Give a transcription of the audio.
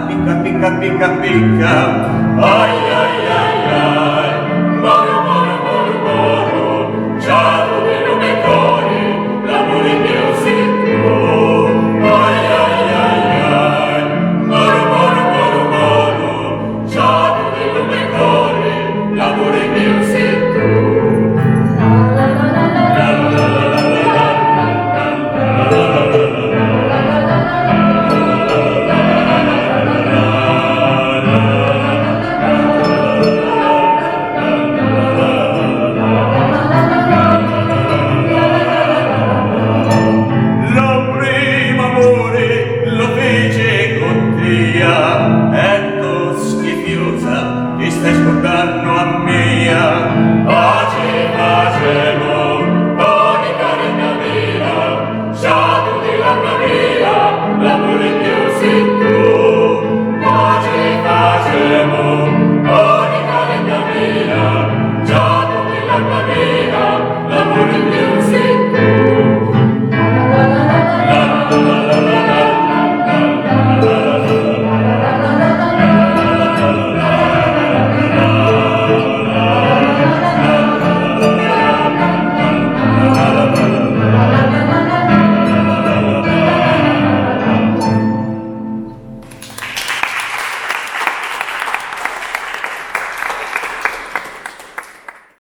picca, picca, picca, picca. Ai, ai, ai, ai, moro, moro, moro, moro, ciao, lume, cori, l'amore mio sei tu. Ai, ai, ai, ai, moro, moro, moro, moro, ciao, lume, cori, l'amore mio sei tu. Ecco schifiosa, ti stai scordando a mia.